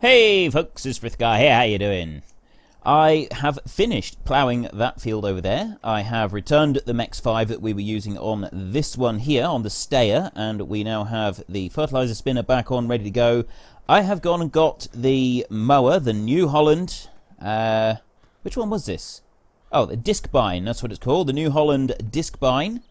Hey folks, it's Frithgar here, how you doing? I have finished ploughing that field over there. I have returned the Mex 5 that we were using on this one here, on the stayer, and we now have the fertilizer spinner back on, ready to go. I have gone and got the mower, the New Holland, which one was this? Oh, the Discbine, that's what it's called, the New Holland Discbine.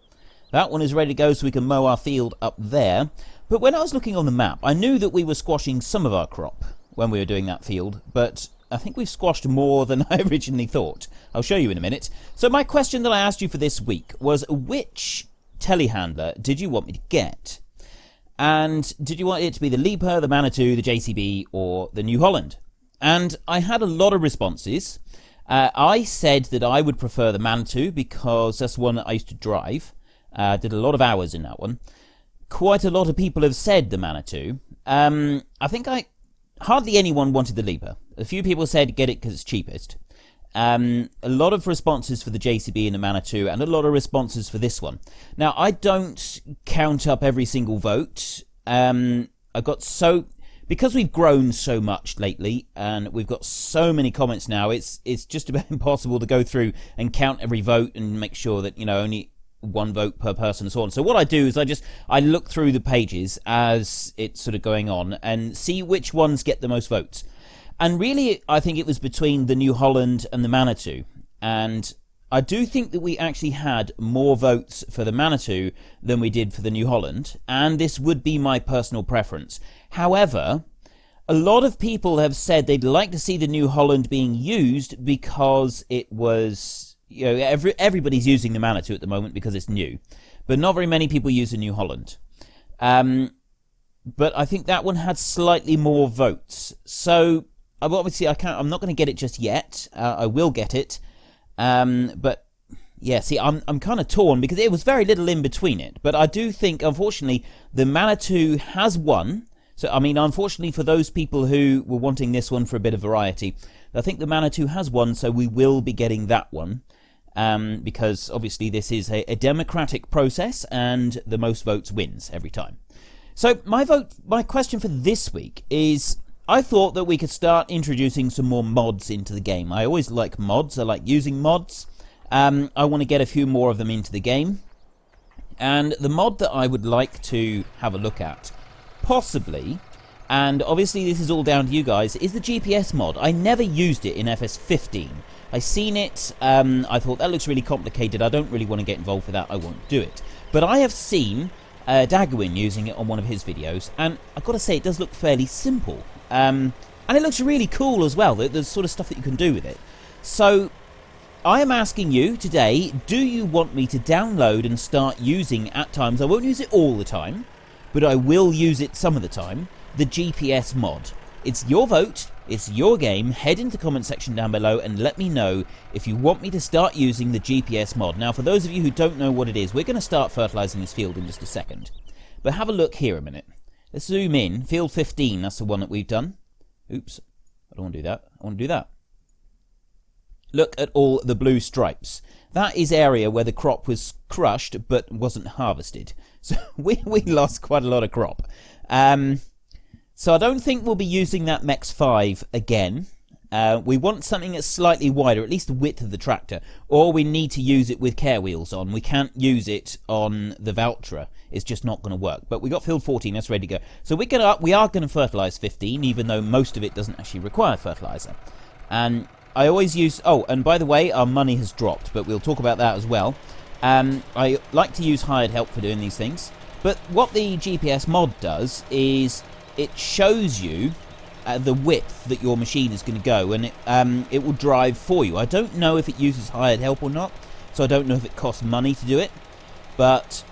That one is ready to go so we can mow our field up there. But when I was looking on the map, I knew that we were squashing some of our crop when we were doing that field, but I think we've squashed more than I originally thought. I'll show you in a minute. So my question that I asked you for this week was, which telehandler did you want me to get? And did you want it to be the Leaper, the Manitou, the JCB, or the New Holland? And I had a lot of responses. I said that I would prefer the Manitou because that's the one that I used to drive. Did a lot of hours in that one. Quite a lot of people have said the Manitou. I think hardly anyone wanted the Leaper. A few people said get it because it's cheapest. A lot of responses for the JCB and the Manitou, and a lot of responses for this one. Now, I don't count up every single vote. Because we've grown so much lately, and we've got so many comments now, it's just about impossible to go through and count every vote and make sure that, only one vote per person and so on. So what I do is I look through the pages as it's sort of going on and see which ones get the most votes. And really, I think it was between the New Holland and the Manitou. And I do think that we actually had more votes for the Manitou than we did for the New Holland. And this would be my personal preference. However, a lot of people have said they'd like to see the New Holland being used because it was... everybody's using the Manitou at the moment because it's new, but not very many people use the New Holland. But I think that one had slightly more votes. So obviously I'm not going to get it just yet. I will get it, but yeah. See, I'm kind of torn because it was very little in between it. But I do think, unfortunately, the Manitou has won. So I mean, unfortunately for those people who were wanting this one for a bit of variety, I think the Manitou has won. So we will be getting that one. Because obviously this is a democratic process and the most votes wins every time. So my question for this week is, I thought that we could start introducing some more mods into the game. I always like mods. I like using mods. I want to get a few more of them into the game. And the mod that I would like to have a look at, possibly, and obviously this is all down to you guys, is the GPS mod. I never used it in FS15. I seen it, I thought that looks really complicated, I don't really want to get involved with that, I won't do it. But I have seen Daggerwin using it on one of his videos, and I've got to say it does look fairly simple. And it looks really cool as well, the sort of stuff that you can do with it. So, I am asking you today, do you want me to download and start using at times, I won't use it all the time, but I will use it some of the time, the GPS mod. It's your vote, it's your game. Head into the comment section down below and let me know if you want me to start using the GPS mod. Now, for those of you who don't know what it is, we're going to start fertilizing this field in just a second. But have a look here a minute. Let's zoom in. Field 15, that's the one that we've done. Oops, I don't want to do that. I want to do that. Look at all the blue stripes. That is area where the crop was crushed but wasn't harvested. So we lost quite a lot of crop. So I don't think we'll be using that Mex 5 again. We want something that's slightly wider, at least the width of the tractor, or we need to use it with care wheels on. We can't use it on the Valtra. It's just not going to work. But we got field 14, that's ready to go. So we are going to fertilize 15, even though most of it doesn't actually require fertilizer. And I always use... Oh, and by the way, our money has dropped, but we'll talk about that as well. I like to use hired help for doing these things. But what the GPS mod does is... it shows you the width that your machine is going to go, and it will drive for you. I don't know if it uses hired help or not, so I don't know if it costs money to do it, but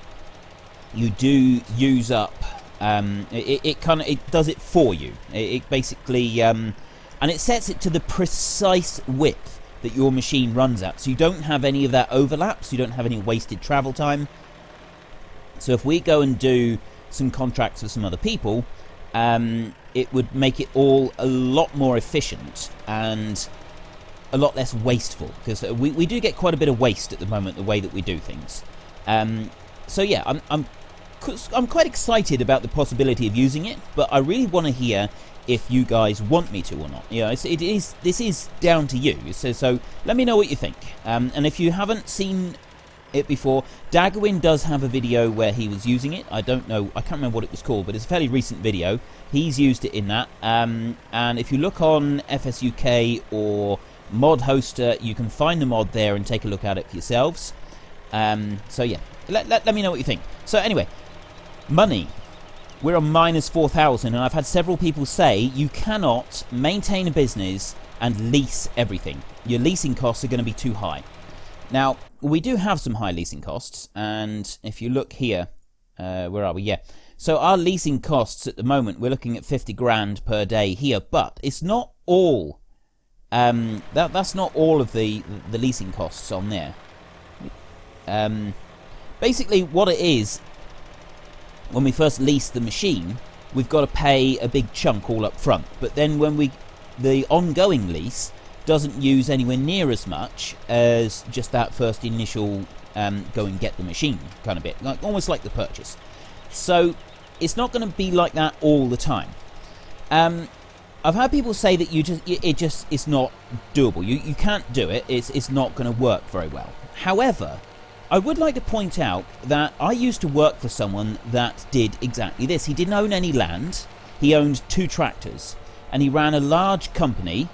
you do use up... it does it for you. It basically... and it sets it to the precise width that your machine runs at, so you don't have any of that overlap, so you don't have any wasted travel time. So if we go and do some contracts with some other people... it would make it all a lot more efficient and a lot less wasteful, because we do get quite a bit of waste at the moment, the way that we do things. So yeah, I'm I'm quite excited about the possibility of using it, but I really want to hear if you guys want me to or not. You know, this is down to you. So let me know what you think. And if you haven't seen it before, Daggerwin does have a video where he was using it. I don't know, I can't remember what it was called, but it's a fairly recent video. He's used it in that. And if you look on FSUK or Mod Hoster, you can find the mod there and take a look at it for yourselves. So yeah, let me know what you think. So anyway, money. We're on minus 4,000, and I've had several people say you cannot maintain a business and lease everything. Your leasing costs are going to be too high. Now, we do have some high leasing costs, and if you look here, where are we? Yeah. So our leasing costs at the moment, we're looking at 50 grand per day here, but it's not all. That's not all of the leasing costs on there. Basically, what it is, when we first lease the machine, we've got to pay a big chunk all up front. But then when the ongoing lease doesn't use anywhere near as much as just that first initial go and get the machine kind of bit, like almost like the purchase. So it's not going to be like that all the time. I've had people say that it's not doable. You can't do it. It's not going to work very well. However, I would like to point out that I used to work for someone that did exactly this. He didn't own any land. He owned 2 tractors, and he ran a large company.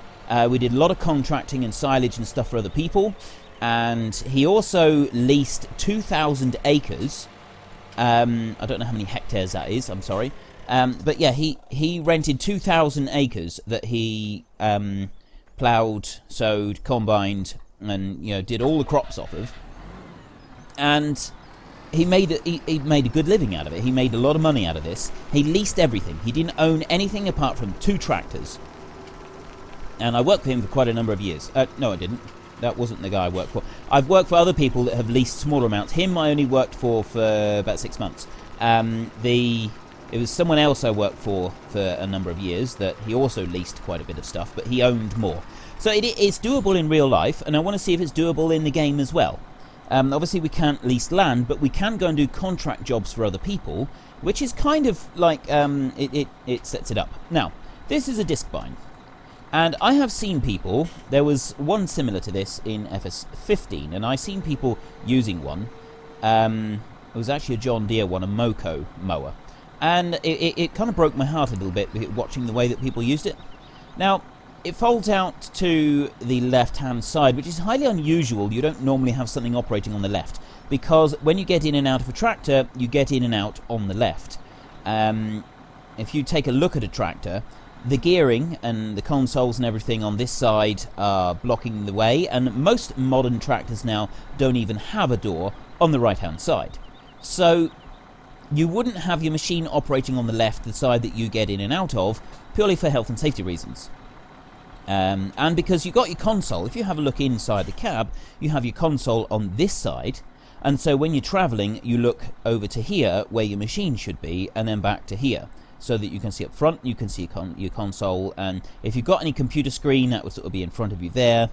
We did a lot of contracting and silage and stuff for other people, and he also leased 2,000 acres. I don't know how many hectares that is, I'm sorry. But yeah, he rented 2,000 acres that he ploughed, sowed, combined, and did all the crops off of. And he made a good living out of it. He made a lot of money out of this. He leased everything. He didn't own anything apart from 2 tractors. And I worked for him for quite a number of years. No, I didn't. That wasn't the guy I worked for. I've worked for other people that have leased smaller amounts. Him I only worked for about 6 months. It was someone else I worked for a number of years that he also leased quite a bit of stuff, but he owned more. So it's doable in real life, and I want to see if it's doable in the game as well. Obviously we can't lease land, but we can go and do contract jobs for other people, which is kind of like it sets it up. Now, this is a Discbine, and I have seen people, there was one similar to this in FS15, and I seen people using one. It was actually a John Deere one, a Moco mower, and it kind of broke my heart a little bit watching the way that people used it. Now, it folds out to the left-hand side, which is highly unusual. You don't normally have something operating on the left, because when you get in and out of a tractor, you get in and out on the left. If you take a look at a tractor, the gearing and the consoles and everything on this side are blocking the way, and most modern tractors now don't even have a door on the right-hand side. So you wouldn't have your machine operating on the left, the side that you get in and out of, purely for health and safety reasons. And because you've got your console, if you have a look inside the cab, you have your console on this side, and so when you're travelling, you look over to here where your machine should be, and then back to here, so that you can see up front, you can see your console, and if you've got any computer screen, that would sort of be in front of you there,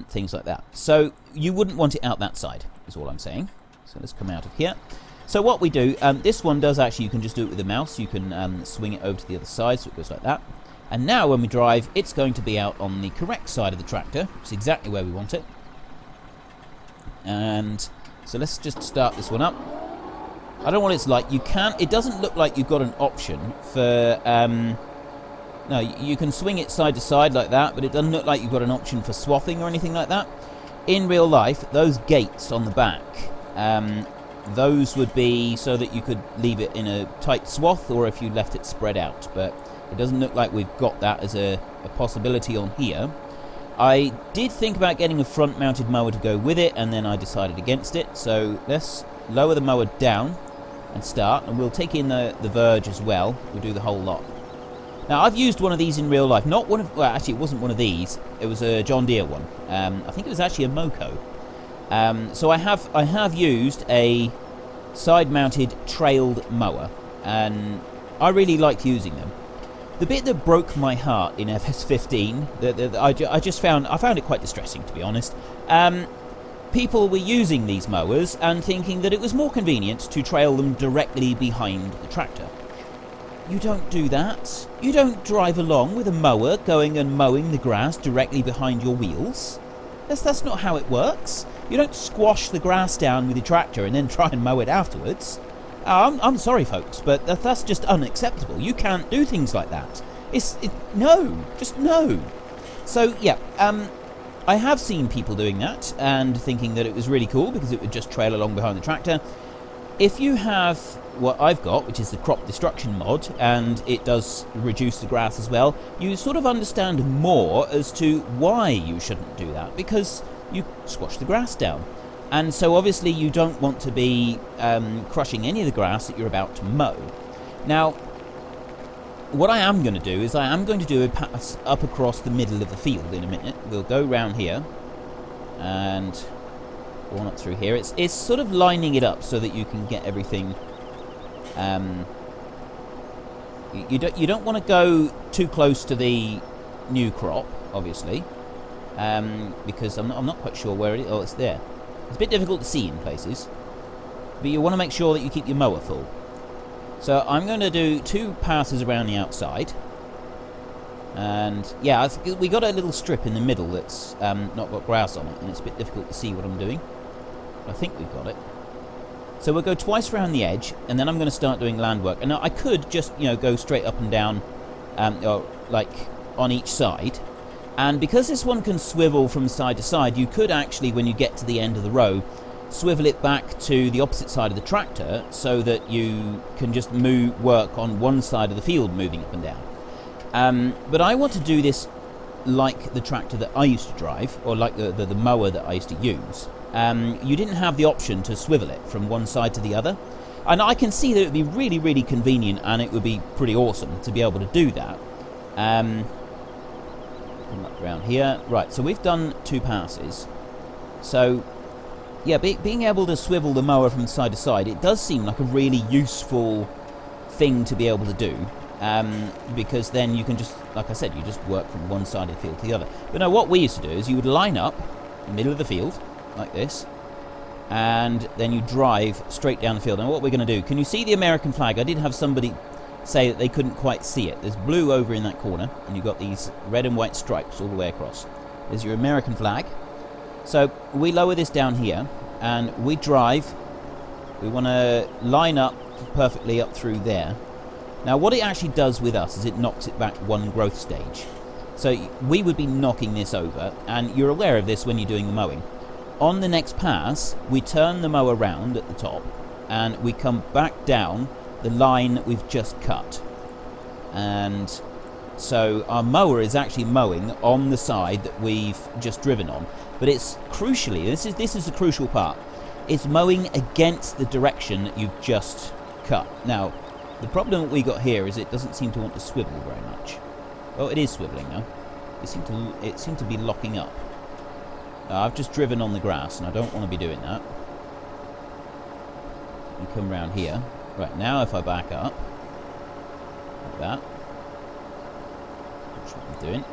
things like that. So you wouldn't want it out that side, is all I'm saying. So let's come out of here. So what we do, this one does actually, you can just do it with the mouse, you can swing it over to the other side, so it goes like that. And now when we drive, it's going to be out on the correct side of the tractor, which is exactly where we want it. And so let's just start this one up. I don't know what it's like. It doesn't look like you've got an option for, no, you can swing it side to side like that, but it doesn't look like you've got an option for swathing or anything like that. In real life, those gates on the back, those would be so that you could leave it in a tight swath, or if you left it spread out, but it doesn't look like we've got that as a possibility on here. I did think about getting a front-mounted mower to go with it, and then I decided against it. So let's lower the mower down and start, and we'll take in the verge as well. We'll do the whole lot. Now, I've used one of these in real life. Not one of, well, actually, it wasn't one of these. It was a John Deere one. I think it was actually a Moco. So I have used a side-mounted trailed mower, and I really liked using them. The bit that broke my heart in FS15, I found it quite distressing, to be honest. people were using these mowers and thinking that it was more convenient to trail them directly behind the tractor. You don't do that. You don't drive along with a mower going and mowing the grass directly behind your wheels. That's not how it works. You don't squash the grass down with your tractor and then try and mow it afterwards. I'm sorry, folks, but that's just unacceptable. You can't do things like that. No, just no. So, yeah, I have seen people doing that and thinking that it was really cool because it would just trail along behind the tractor. If you have what I've got, which is the crop destruction mod, and it does reduce the grass as well, you sort of understand more as to why you shouldn't do that, because you squash the grass down. And so obviously you don't want to be crushing any of the grass that you're about to mow. Now, what I am going to do is I am going to do a pass up across the middle of the field in a minute. We'll go round here and one up through here. It's sort of lining it up so that you can get everything. You don't want to go too close to the new crop, obviously, because I'm not quite sure where it is. Oh, it's there. It's a bit difficult to see in places, but you want to make sure that you keep your mower full. So I'm going to do 2 passes around the outside, and yeah, we got a little strip in the middle that's not got grass on it, and it's a bit difficult to see what I'm doing. I think we've got it. So we'll go twice around the edge, and then I'm going to start doing land work. And now I could just, go straight up and down, or like on each side. And because this one can swivel from side to side, you could actually, when you get to the end of the row, swivel it back to the opposite side of the tractor so that you can just work on one side of the field moving up and down. But I want to do this like the tractor that I used to drive, or like the mower that I used to use. You didn't have the option to swivel it from one side to the other. And I can see that it would be really, really convenient, and it would be pretty awesome to be able to do that. Come up around here. Right, so we've done 2 passes. So, yeah, being able to swivel the mower from side to side, it does seem like a really useful thing to be able to do. Because then you can just, like I said, you just work from one side of the field to the other. But no, what we used to do is you would line up in the middle of the field, like this, and then you drive straight down the field. Now what we're going to do, can you see the American flag? I did have somebody say that they couldn't quite see it. There's blue over in that corner, and you've got these red and white stripes all the way across. There's your American flag. So we lower this down here, and we drive. We want to line up perfectly up through there. Now what it actually does with us is it knocks it back one growth stage. So we would be knocking this over, and you're aware of this when you're doing the mowing. On the next pass, we turn the mower round at the top, and we come back down the line we've just cut. And so our mower is actually mowing on the side that we've just driven on. But it's crucially, this is the crucial part, it's mowing against the direction that you've just cut. Now, the problem that we got here is it doesn't seem to want to swivel very much. Oh, it is swiveling now. It seemed to be locking up. I've just driven on the grass, and I don't want to be doing that. And come round here. Right, now if I back up, like that, that's what I'm doing.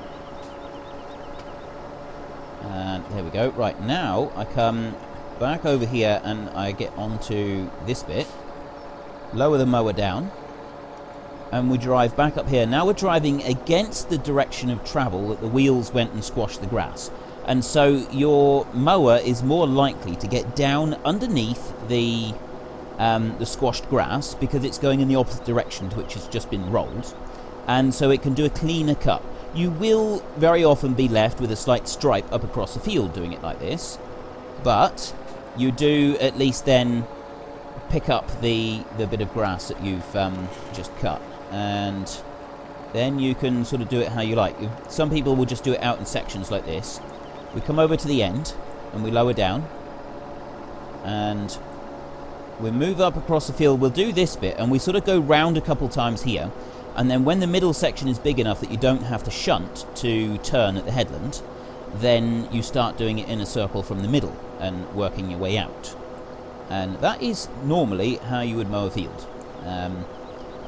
And there we go. Right, now I come back over here, and I get onto this bit, lower the mower down, and we drive back up here. Now we're driving against the direction of travel that the wheels went and squashed the grass. And so your mower is more likely to get down underneath the squashed grass because it's going in the opposite direction to which it's just been rolled. And so it can do a cleaner cut. You will very often be left with a slight stripe up across the field doing it like this. But you do at least then pick up the bit of grass that you've just cut. And then you can sort of do it how you like. Some people will just do it out in sections like this. We come over to the end, and we lower down, and we move up across the field. We'll do this bit, and we sort of go round a couple times here, and then when the middle section is big enough that you don't have to shunt to turn at the headland, then you start doing it in a circle from the middle and working your way out. And that is normally how you would mow a field. I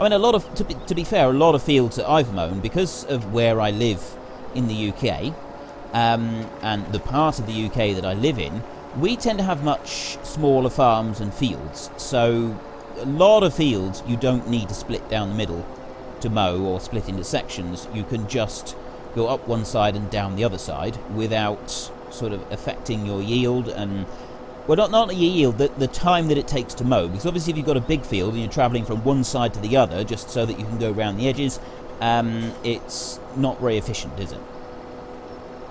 mean, to be fair, a lot of fields that I've mown, because of where I live in the UK, and the part of the UK that I live in, we tend to have much smaller farms and fields, so a lot of fields you don't need to split down the middle to mow or split into sections. You can just go up one side and down the other side without sort of affecting your yield and, well, not your yield, the time that it takes to mow, because obviously if you've got a big field and you're travelling from one side to the other just so that you can go around the edges, it's not very efficient, is it?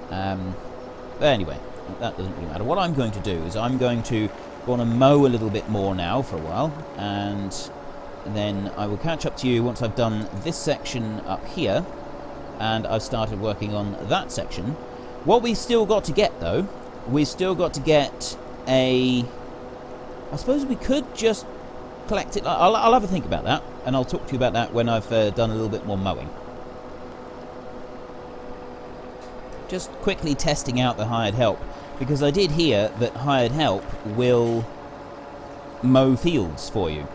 But anyway, that doesn't really matter. What I'm going to do is I'm going to want to mow a little bit more now for a while, and then I will catch up to you once I've done this section up here and I've started working on that section. What we've still got to get, though, we've still got to get I suppose we could just collect it. I'll have a think about that, and I'll talk to you about that when I've done a little bit more mowing. Just quickly testing out the hired help, because I did hear that hired help will mow fields for you,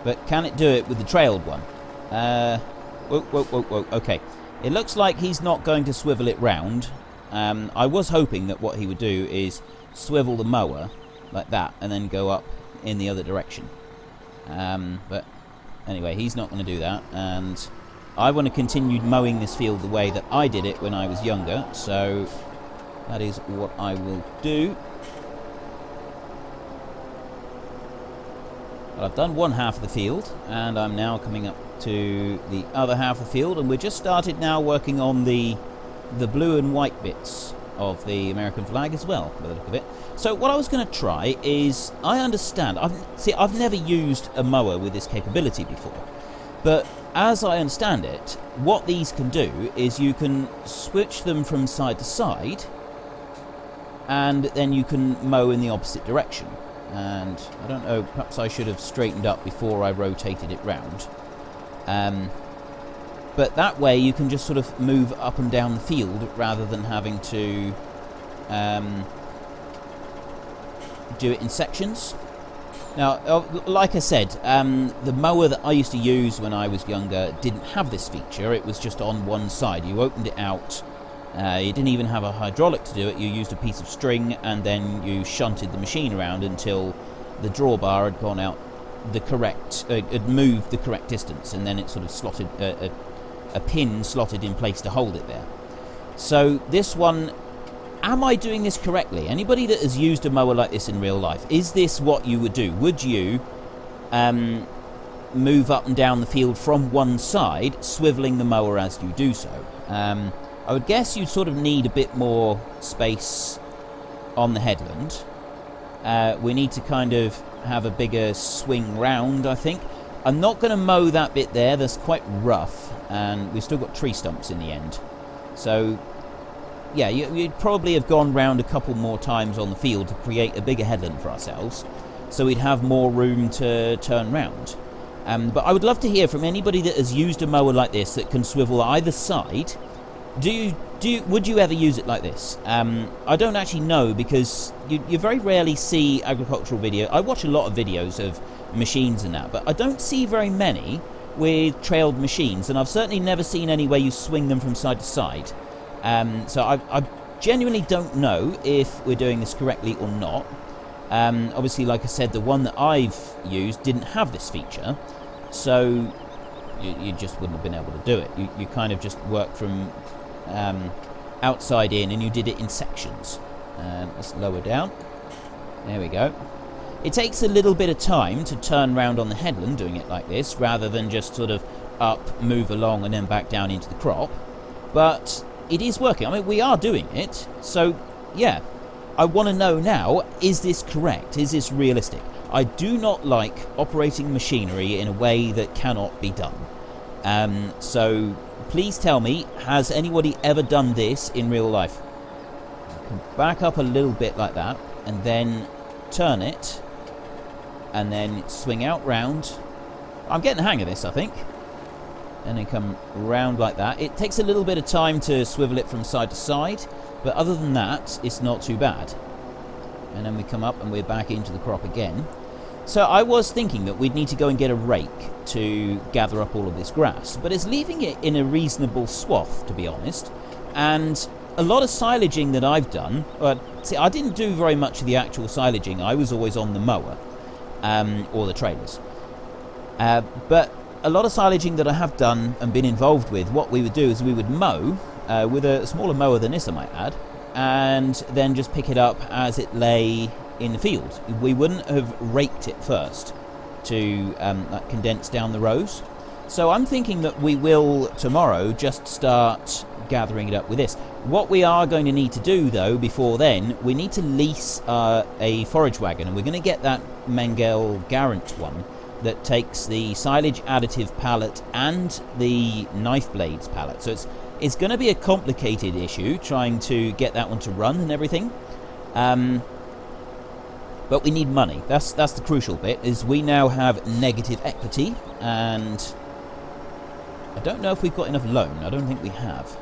but can it do it with the trailed one? Whoa, okay. It looks like he's not going to swivel it round. I was hoping that what he would do is swivel the mower like that and then go up in the other direction. But anyway, he's not going to do that, and I want to continue mowing this field the way that I did it when I was younger, so that is what I will do. Well, I've done one half of the field, and I'm now coming up to the other half of the field, and we're just started now working on the blue and white bits of the American flag as well, by the look of it. So what I was going to try is, I understand, I've never used a mower with this capability before, but as I understand it, what these can do is you can switch them from side to side, and then you can mow in the opposite direction. And I don't know, perhaps I should have straightened up before I rotated it round. But that way you can just sort of move up and down the field rather than having to do it in sections. Now, like I said, the mower that I used to use when I was younger didn't have this feature. It was just on one side. You opened it out. You didn't even have a hydraulic to do it. You used a piece of string, and then you shunted the machine around until the drawbar had gone out the correct, had moved the correct distance, and then it sort of slotted a pin slotted in place to hold it there. So this one, am I doing this correctly? Anybody that has used a mower like this in real life, is this what you would do? Would you move up and down the field from one side, swiveling the mower as you do so? I would guess you'd sort of need a bit more space on the headland. We need to kind of have a bigger swing round, I think. I'm not going to mow that bit there. That's quite rough, and we've still got tree stumps in the end. So, yeah, you'd probably have gone round a couple more times on the field to create a bigger headland for ourselves, so we'd have more room to turn round. But I would love to hear from anybody that has used a mower like this that can swivel either side. Would you ever use it like this? I don't actually know, because you very rarely see agricultural video. I watch a lot of videos of machines and that, but I don't see very many with trailed machines, and I've certainly never seen any where you swing them from side to side. So I genuinely don't know if we're doing this correctly or not. Obviously, like I said, the one that I've used didn't have this feature, so you just wouldn't have been able to do it. You kind of just work from outside in, and you did it in sections. Let's lower down. There we go. It takes a little bit of time to turn round on the headland doing it like this, rather than just sort of up, move along, and then back down into the crop. But it is working. I mean, we are doing it. So, yeah. I want to know now, is this correct? Is this realistic? I do not like operating machinery in a way that cannot be done. So, please tell me, has anybody ever done this in real life? I can back up a little bit like that, and then turn it, and then swing out round. I'm getting the hang of this, I think. And then come round like that. It takes a little bit of time to swivel it from side to side, but other than that, it's not too bad. And then we come up and we're back into the crop again. So I was thinking that we'd need to go and get a rake to gather up all of this grass, but it's leaving it in a reasonable swath, to be honest. And a lot of silaging that I've done, see, I didn't do very much of the actual silaging. I was always on the mower, or the trailers. But a lot of silaging that I have done and been involved with, what we would do is we would mow, with a smaller mower than this I might add, and then just pick it up as it lay in the field. We wouldn't have raked it first to condense down the rows. So I'm thinking that we will tomorrow just start gathering it up with this. What we are going to need to do though before then, we need to lease a forage wagon, and we're going to get that Mengel Garant one that takes the silage additive pallet and the knife blades pallet. So it's going to be a complicated issue trying to get that one to run and everything. But we need money. That's the crucial bit, is we now have negative equity, and I don't know if we've got enough loan. I don't think we have.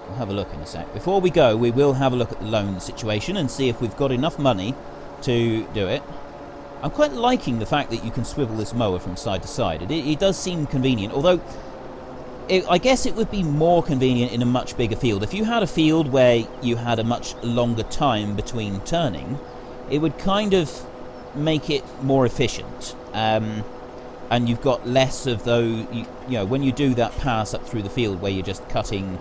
We'll have a look in a sec. Before we go, we will have a look at the loan situation and see if we've got enough money to do it. I'm quite liking the fact that you can swivel this mower from side to side. It does seem convenient, although I guess it would be more convenient in a much bigger field. If you had a field where you had a much longer time between turning, it would kind of make it more efficient. And you've got less of those, you know, when you do that pass up through the field where you're just cutting,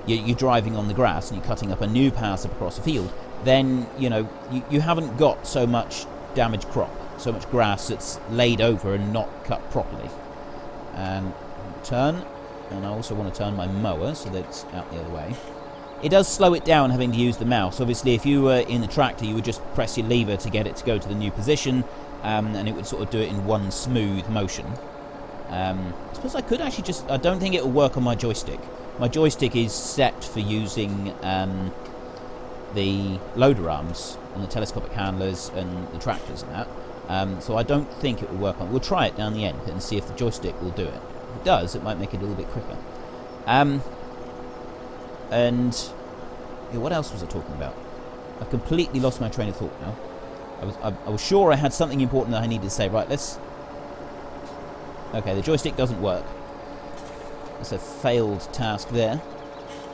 you're driving on the grass and you're cutting up a new pass up across the field, then, you know, you haven't got so much damaged crop, so much grass that's laid over and not cut properly. Turn, and I also want to turn my mower so that it's out the other way. It does slow it down having to use the mouse. Obviously, if you were in the tractor, you would just press your lever to get it to go to the new position, and it would sort of do it in one smooth motion. I suppose I could actually just... I don't think it will work on my joystick. My joystick is set for using the loader arms and the telescopic handlers and the tractors and that. So I don't think it will work on... We'll try it down the end and see if the joystick will do it. If it does, it might make it a little bit quicker. And yeah, what else was I talking about? I've completely lost my train of thought now. I was sure I had something important that I needed to say. Right, let's... Okay, the joystick doesn't work. That's a failed task there.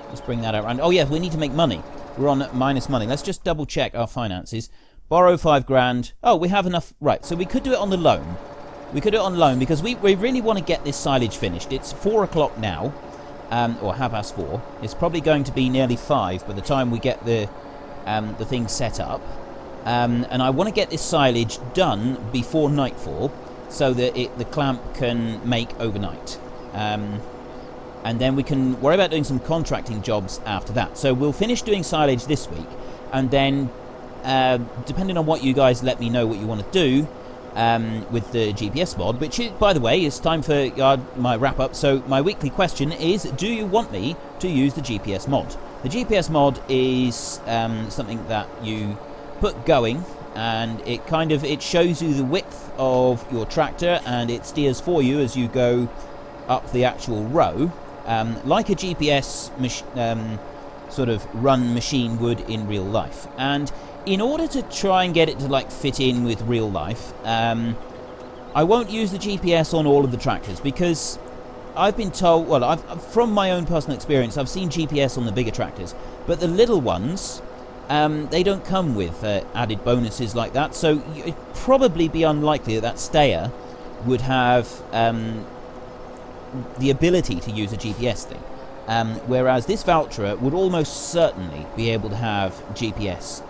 Let's bring that around. Oh yeah, we need to make money. We're on minus money. Let's just double check our finances. Borrow 5 grand. Oh, we have enough. Right, so we could do it on the loan. We could do it on loan because we really want to get this silage finished. It's 4 o'clock now. Or 4:30. It's probably going to be nearly 5 by the time we get the thing set up. And I want to get this silage done before nightfall so that the clamp can make overnight. And then we can worry about doing some contracting jobs after that. So we'll finish doing silage this week, and then depending on what you guys let me know what you want to do with the GPS mod, which is, by the way, is time for my wrap-up. So my weekly question is, do you want me to use the GPS mod? The GPS mod is something that you put going, and it shows you the width of your tractor, and it steers for you as you go up the actual row, like a GPS sort of run machine would in real life. And in order to try and get it to like fit in with real life, I won't use the GPS on all of the tractors because I've been told, well, from my own personal experience, I've seen GPS on the bigger tractors, but the little ones, they don't come with added bonuses like that, so it'd probably be unlikely that stayer would have the ability to use a GPS thing, whereas this Valtra would almost certainly be able to have GPS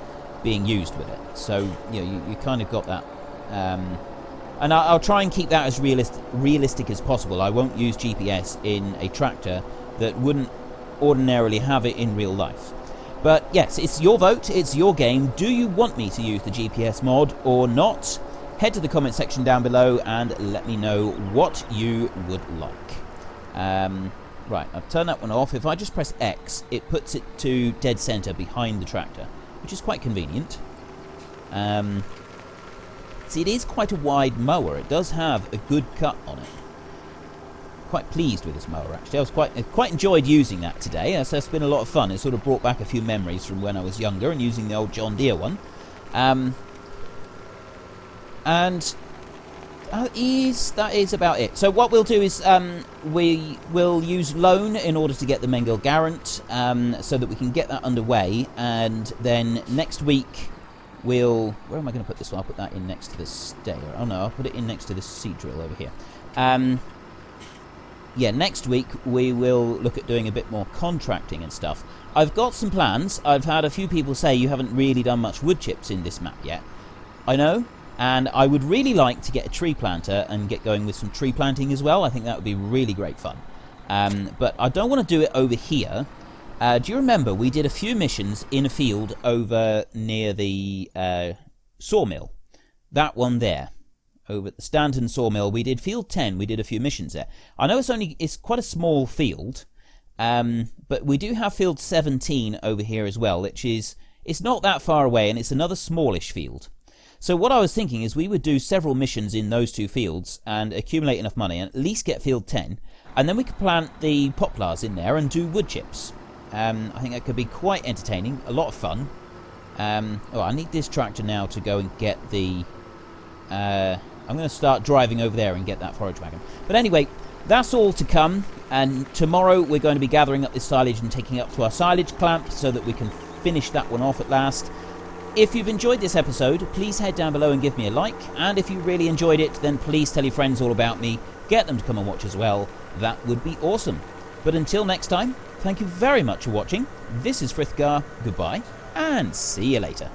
being used with it. So you kind of got that, and I'll try and keep that as realistic as possible. I won't use GPS in a tractor that wouldn't ordinarily have it in real life. But yes, it's your vote, it's your game. Do you want me to use the GPS mod or not? Head to the comment section down below and let me know what you would like. Right, I've turned that one off. If I just press X, it puts it to dead center behind the tractor, which is quite convenient. See, it is quite a wide mower. It does have a good cut on it. Quite pleased with this mower, actually. I was quite enjoyed using that today. So it's been a lot of fun. It sort of brought back a few memories from when I was younger and using the old John Deere one. And That is about it. So what we'll do is we will use loan in order to get the Mengel Garant, so that we can get that underway, and then next week we'll... Where am I going to put this one? I'll put that in next to the stayer. Oh no, I'll put it in next to the seed drill over here. Yeah, next week we will look at doing a bit more contracting and stuff. I've got some plans. I've had a few people say you haven't really done much wood chips in this map yet. I know. And I would really like to get a tree planter and get going with some tree planting as well. I think that would be really great fun. But I don't want to do it over here. Do you remember we did a few missions in a field over near the sawmill? That one there. Over at the Stanton sawmill. We did field 10. We did a few missions there. I know it's quite a small field. But we do have field 17 over here as well, which is... It's not that far away, and it's another smallish field. So what I was thinking is we would do several missions in those two fields and accumulate enough money and at least get field 10, and then we could plant the poplars in there and do wood chips. I think that could be quite entertaining, a lot of fun. Oh, I need this tractor now to go and get the... I'm going to start driving over there and get that forage wagon. But anyway, that's all to come, and tomorrow we're going to be gathering up this silage and taking it up to our silage clamp so that we can finish that one off at last. If you've enjoyed this episode, please head down below and give me a like, and if you really enjoyed it, then please tell your friends all about me, get them to come and watch as well. That would be awesome. But until next time, thank you very much for watching. This is Frithgar, goodbye, and see you later.